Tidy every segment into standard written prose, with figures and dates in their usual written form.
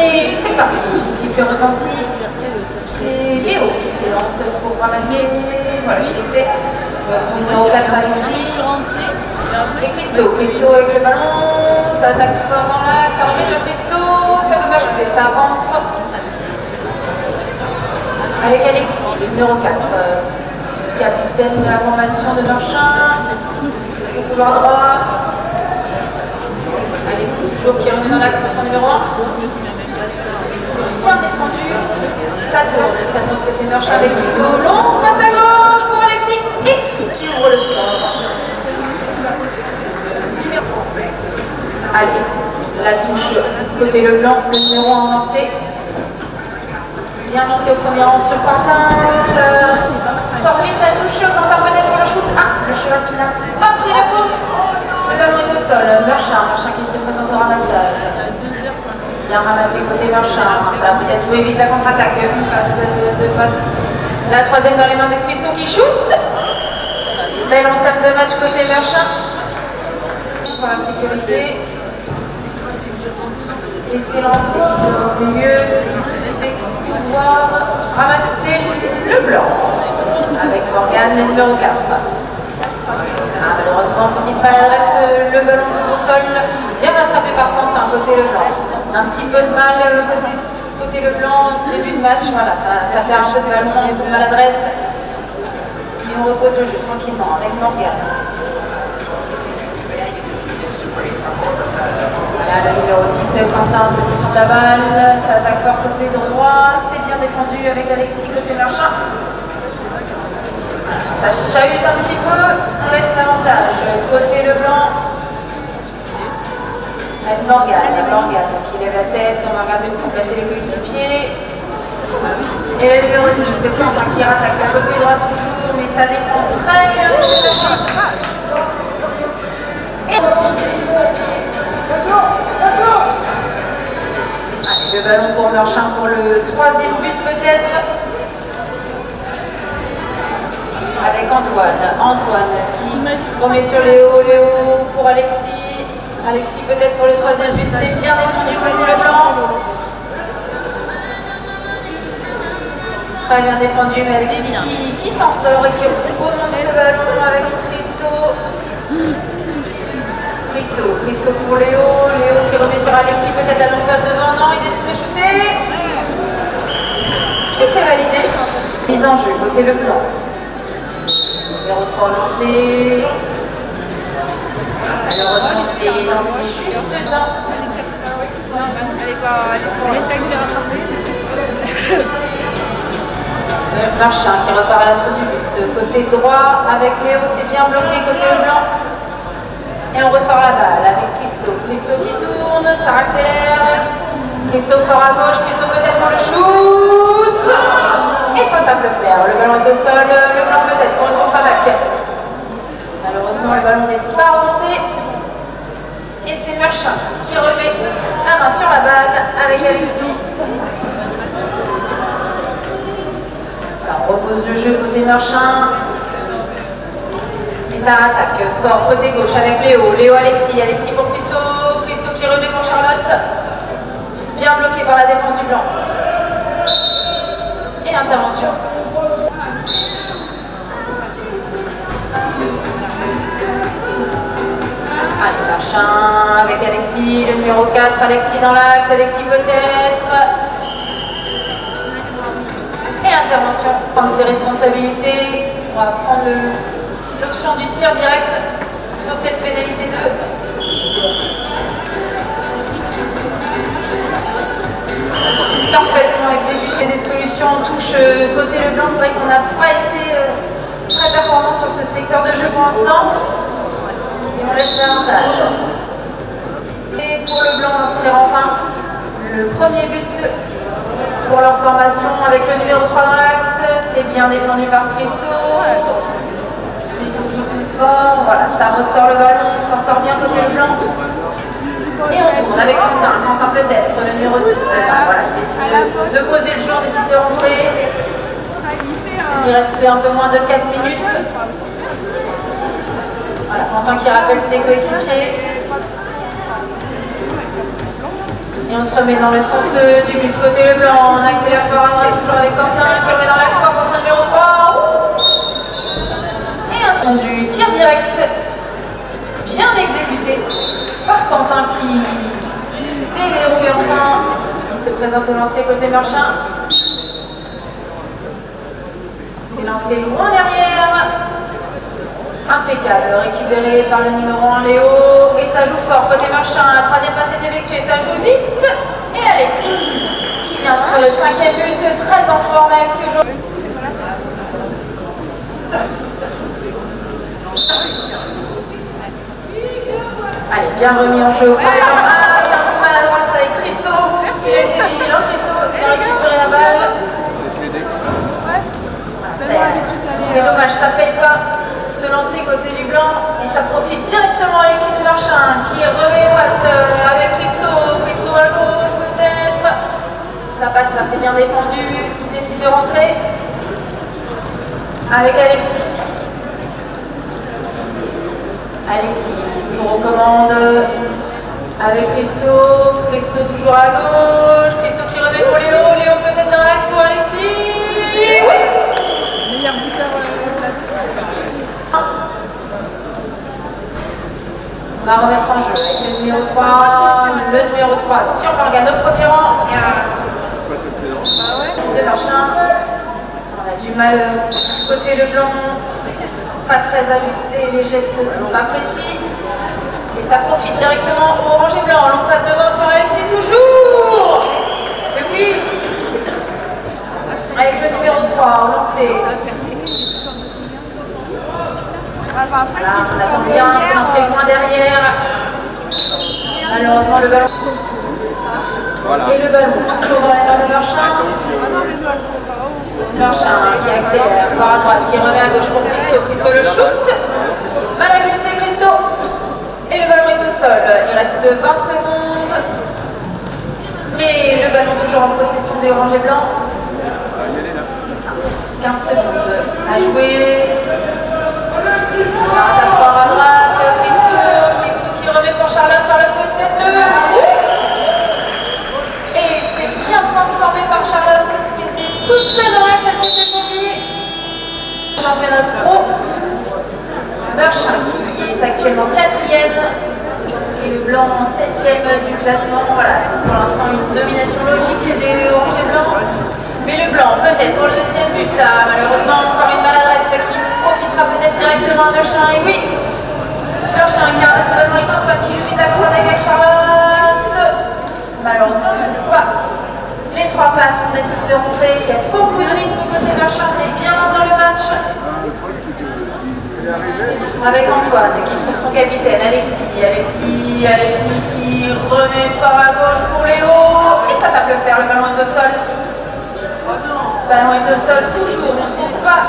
Et c'est parti. Sifflet retenti. C'est Léo qui s'élance pour ramasser. Voilà, qui est fait. Avec son numéro 4 Alexis. Et Christo avec le ballon. Ça attaque fort dans l'axe. Ça remet sur Christo. Ça peut pas shooter. Ça rentre. Avec Alexis, le numéro 4. Capitaine de la formation de Marchin. Au couloir droit. Alexis toujours qui remet dans l'axe pour son numéro 1. C'est bien défendu. Ça tourne côté Marchin avec Christo. Long passe à gauche pour Alexis et qui ouvre le score. Allez, la touche côté Leblanc, le numéro 1 lancé. Bien lancé au premier rang sur Quentin. Sort vite la touche. Quentin peut-être pour le shoot. Ah, le cheval qui n'a pas pris la coup. Le ballon est au sol. Marchin qui se présente au ramassage. Bien ramassé côté Marchin. Ça va peut-être jouer vite la contre-attaque. Une passe, deux passes. La troisième dans les mains de Christo qui shoot. Belle entame de match côté Marchin. Pour la sécurité. Et c'est lancé au milieu. C'est pouvoir ramasser le blanc avec Morgane, le numéro 4. Ah, malheureusement, petite maladresse, le ballon tombe au sol, bien rattrapé par Quentin côté Leblanc. Un petit peu de mal côté Leblanc, ce début de match, voilà, ça fait un peu de ballon, un peu de maladresse. Et on repose le jeu tranquillement avec Morgane. Voilà, le numéro 6, Quentin en possession de la balle, ça attaque fort côté droit, c'est bien défendu avec Alexis côté Marchin. Ça chahute un petit peu, on laisse l'avantage. Côté Leblanc, avec Morgane qui lève la tête, on va regarder où sont placés les coéquipiers. Et le numéro 6, Quentin qui rattaque à côté droit toujours, mais ça défend très bien côté Marchin. Allez, le ballon pour Marchin pour le troisième but peut-être. Avec Antoine qui remet sur Léo pour Alexis. Alexis peut-être pour le troisième but, c'est bien défendu côté Leblanc. Très bien défendu, mais Alexis qui s'en sort et qui remonte ce ballon avec Christo pour Léo qui remet sur Alexis, peut-être la longue passe devant, non, il décide de shooter. Et c'est validé. Mise en jeu, côté Leblanc. Numéro 3 lancé. Malheureusement, c'est lancé juste temps. Marchin qui repart à l'assaut du but. Côté droit avec Léo, c'est bien bloqué côté Leblanc. Et on ressort la balle avec Christo qui tourne, ça accélère. Christo fort à gauche, Christo peut-être pour le shoot. Et ça tape le fer. Le ballon est au sol, le blanc peut-être pour une contre-attaque. Malheureusement, le ballon n'est pas remonté. Et c'est Marchin qui remet la main sur la balle avec Alexis. Alors, on repose le jeu côté Marchin. Et ça attaque fort côté gauche avec Léo Alexis pour Christo qui remet pour Charlotte. Bien bloqué par la défense du blanc. Et intervention. Allez, Marchin avec Alexis, le numéro 4, Alexis dans l'axe, Alexis peut-être. Et intervention. Prendre ses responsabilités. On va prendre l'option du tir direct sur cette pénalité 2. Parfaitement exécuté, des solutions en touche côté Leblanc. C'est vrai qu'on n'a pas été très performant sur ce secteur de jeu pour l'instant. Et on laisse l'avantage. Et pour Leblanc d'inscrire enfin le premier but pour leur formation avec le numéro 3 dans l'axe. C'est bien défendu par Christo. Qui pousse fort, voilà, ça ressort le ballon, on s'en sort bien côté Leblanc. Et on tourne avec Quentin peut-être, le numéro 6. Voilà, il décide de poser le jeu, on décide de rentrer. Il reste un peu moins de 4 minutes. Voilà, Quentin qui rappelle ses coéquipiers. Et on se remet dans le sens du but côté le blanc. On accélère fort à droite, toujours avec Quentin qui remet dans l'axe fort pour son numéro 3. Et un temps du tir direct, bien exécuté par Quentin qui déverrouille enfin, qui se présente au lancer côté Meurchin. C'est lancé loin derrière. Impeccable, récupéré par le numéro 1 Léo. Et ça joue fort côté Meurchin. La troisième passe est effectuée, ça joue vite. Et Alexis qui vient inscrire le 5e but. Très en forme Alexis aujourd'hui. Allez, bien remis en jeu au premier plan. Ah, c'est un peu maladroit ça avec Christo. Il a été vigilant, Christo, il a récupéré la balle. C'est dommage, ça ne paye pas se lancer côté du blanc. Et ça profite directement à l'équipe de Meurchin qui remet Watt avec Christo. Christo à gauche peut-être. Ça passe pas, c'est bien défendu. Il décide de rentrer avec Alexis. Alexis, toujours aux commandes avec Christo. Christo toujours à gauche. Christo qui remet pour Léo. Léo peut-être dans l'axe pour Alexis. Oui. Meilleur buteur on va remettre en jeu avec le numéro 3. Le numéro 3 sur Morgane au premier rang. De Meurchin. On a du mal côté le blanc. Pas très ajusté, les gestes sont pas précis. Et ça profite directement au orange et blanc. On passe devant sur Alexis toujours. Mais oui. Avec le numéro 3, on lancé. Voilà, on attend bien, c'est lancé loin derrière. Malheureusement le ballon. Et le ballon toujours dans les mains de Meurchin. Meurchin qui accélère, fort à droite, qui remet à gauche pour Christo. Christo le shoot. Mal ajusté Christo. Et le ballon est au sol. Il reste 20 secondes. Mais le ballon toujours en possession des oranges et blancs. 15 secondes à jouer. Ça attaque fort à droite. Christo. Christo qui remet pour Charlotte. Charlotte peut-être le... Et c'est bien transformé par Charlotte qui était toute seule dans l'axe, elle s'est fait oublier. Championnat de pro. Meurchin qui est actuellement 4e et le blanc 7e du classement. Voilà, pour l'instant une domination logique des oranges et blancs. Mais le blanc peut-être pour le deuxième but. Malheureusement encore une maladresse qui profitera peut-être directement à Meurchin. Et oui, Meurchin qui a un ballon avec Antoine qui joue vite à court avec Charlotte. Malheureusement on ne trouve pas les 3 passes, on décide de rentrer. Il y a beaucoup de rythme côté Meurchin, on est bien dans le match. Avec Antoine qui trouve son capitaine, Alexis qui remet fort à gauche pour Léo. Et ça tape le fer, le ballon est au sol. Le ballon est au sol toujours, on ne trouve pas.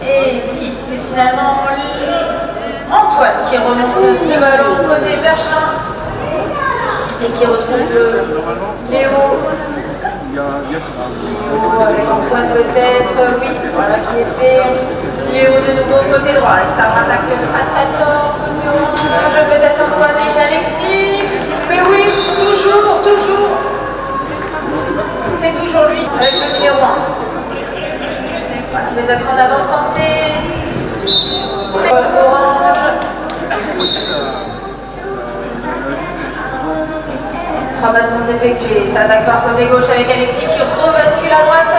Et si, c'est finalement Antoine qui remonte ce ballon côté Meurchin. Et qui retrouve Léo. Léo avec Antoine peut-être, oui, voilà qui est fait. Léo de nouveau côté droit et ça rattaque pas très fort côté orange. Peut-être Antoine et Alexis. Mais oui, toujours. C'est toujours lui avec le numéro 1. Voilà, peut-être en avançant c'est orange. 3 passes sont effectuées, ça attaque par côté gauche avec Alexis qui rebascule à droite.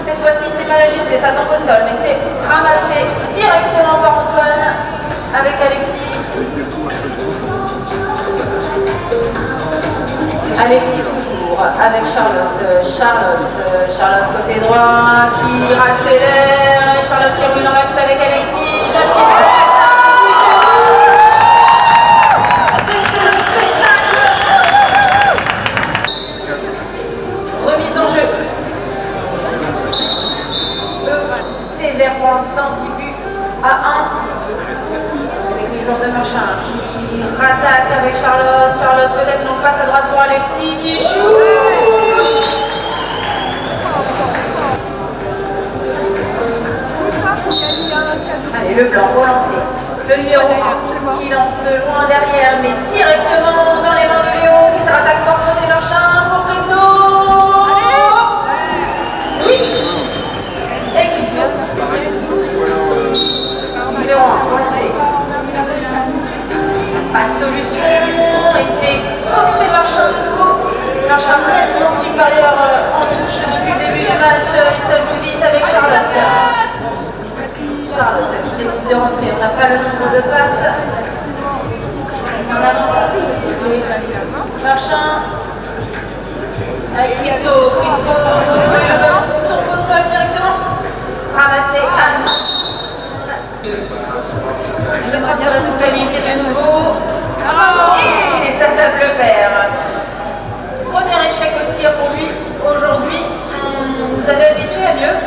Cette fois-ci c'est mal ajusté, ça tombe au sol, mais c'est ramassé directement par Antoine avec Alexis. Alexis toujours avec Charlotte. Charlotte côté droit qui accélère. Et Charlotte qui remet dans l'axe avec Alexis. La petite pour l'instant 10 buts à 1 avec les joueurs de Meurchin qui rattaque avec Charlotte. Charlotte peut-être non passe à droite pour Alexis qui shoot. Allez, le blanc relancé. Le numéro 1 qui lance loin derrière mais directement dans les mains de Léo qui se rattaque fort côté et ça joue vite avec Charlotte. Charlotte qui décide de rentrer. On n'a pas le nombre de passes. Avec un avantage. Marchand. Avec Christo. Christo. Le ballon tombe au sol directement. Ramassé. Anne. Je prends ses responsabilités de nouveau. Et ça tape le fer. Premier échec au tir pour lui aujourd'hui. Vous avez habitué à mieux.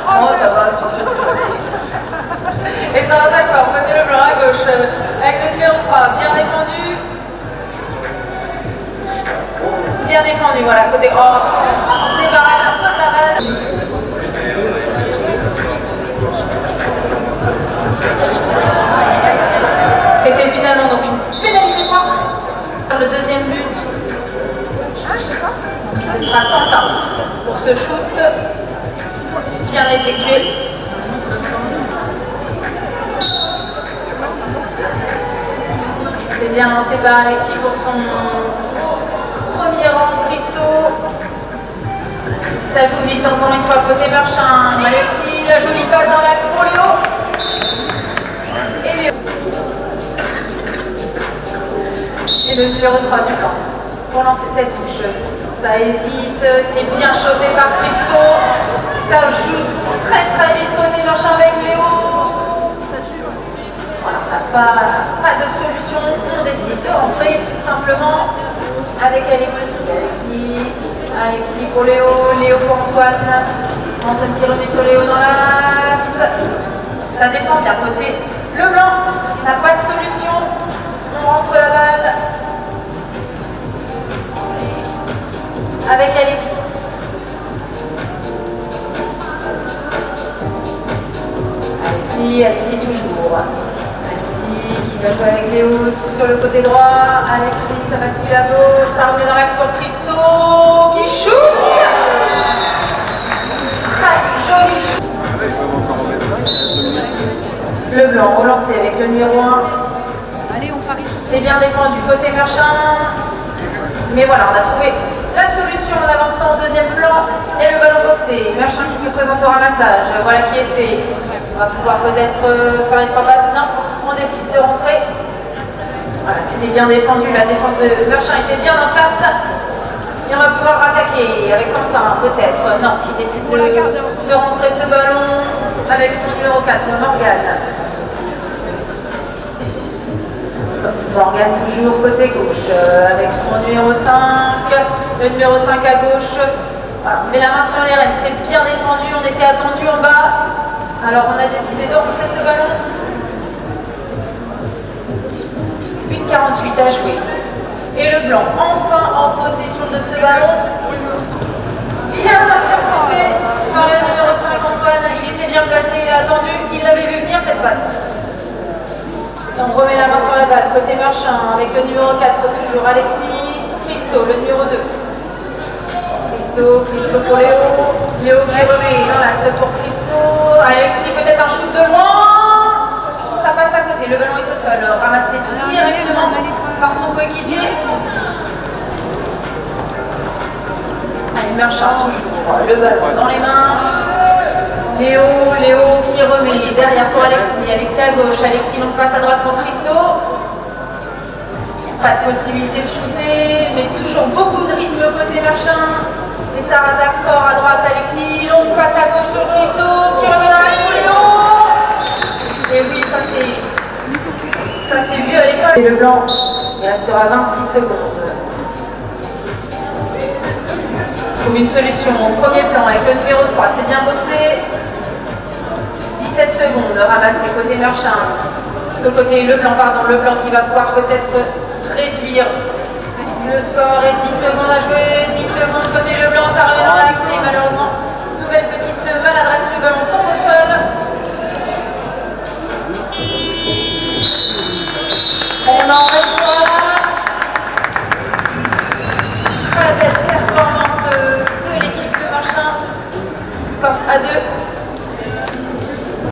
Oh, ça va, super. Et ça attaque fort, côté le blanc à gauche. Avec le numéro 3, bien défendu. Bien défendu, voilà, côté. Oh, on débarrasse un peu de la balle. C'était finalement donc une pénalité 3. Le deuxième but. Et ce sera Quentin pour ce shoot bien effectué. C'est bien lancé par Alexis pour son premier rang. Christo. Ça joue vite encore une fois côté Marchand. Alexis, la jolie passe dans l'axe pour Léo. Et Léo. Et le numéro 3 du plan pour lancer cette touche. Ça hésite, c'est bien chopé par Christo. Ça joue très vite côté Marchand avec Léo. Voilà, on n'a pas de solution. On décide de rentrer tout simplement avec Alexis. Alexis pour Léo, Léo pour Antoine. Antoine qui remet sur Léo dans l'axe. Ça défend bien côté le blanc. N'a pas de solution. On rentre la balle avec Alexis. Alexis toujours. Alexis qui va jouer avec Léo sur le côté droit. Alexis, ça bascule à gauche. Ça remet dans l'axe pour Christo qui shoot. Très joli shoot. Le blanc relancé avec le numéro 1. C'est bien défendu côté Marchand. Mais voilà, on a trouvé la solution en avançant au deuxième plan. Et le ballon boxé. Marchand qui se présente au ramassage. Voilà qui est fait. On va pouvoir peut-être faire les 3 passes. Non, on décide de rentrer. Voilà, c'était bien défendu. La défense de Marchand était bien en place. Et on va pouvoir attaquer avec Quentin, peut-être. Non, qui décide de rentrer ce ballon avec son numéro 4, Morgane. Morgane toujours côté gauche avec son numéro 5, le numéro 5 à gauche. Voilà, on met la main sur les rênes, c'est bien défendu, on était attendu en bas. Alors on a décidé de rentrer ce ballon. 1,48 à jouer. Et le blanc enfin en possession de ce ballon. Bien intercepté par le numéro 5 Antoine. Il était bien placé, il a attendu, il l'avait vu venir cette passe. Et on remet la main sur la balle, côté Marchand, avec le numéro 4, toujours Alexis, Christo, le numéro 2. Christo pour Léo. Léo qui remet dans l'axe pour Christo. Alexis, peut-être un shoot de loin. Ça passe à côté, le ballon est au sol, ramassé directement par son coéquipier. Allez, Marchand toujours, le ballon dans les mains. Léo qui remet derrière pour Alexis. Alexis à gauche, Alexis longue passe à droite pour Christo. Pas de possibilité de shooter, mais toujours beaucoup de rythme côté Marchand. Et ça attaque fort à droite, Alexis. Longue passe à gauche sur Christo qui remet dans l'axe pour Léo. Et oui, ça c'est vu à l'école. Et le blanc, il restera 26 secondes. Trouve une solution au premier plan avec le numéro 3, c'est bien boxé. 17 secondes, ramassé côté Marchand. Le blanc qui va pouvoir peut-être réduire le score. Et 10 secondes à jouer, 10 secondes côté le blanc, ça revient dans l'axe. Et malheureusement, nouvelle petite maladresse, le ballon tombe au sol. On en restera là. Très belle performance de l'équipe de Marchand. Score à 2.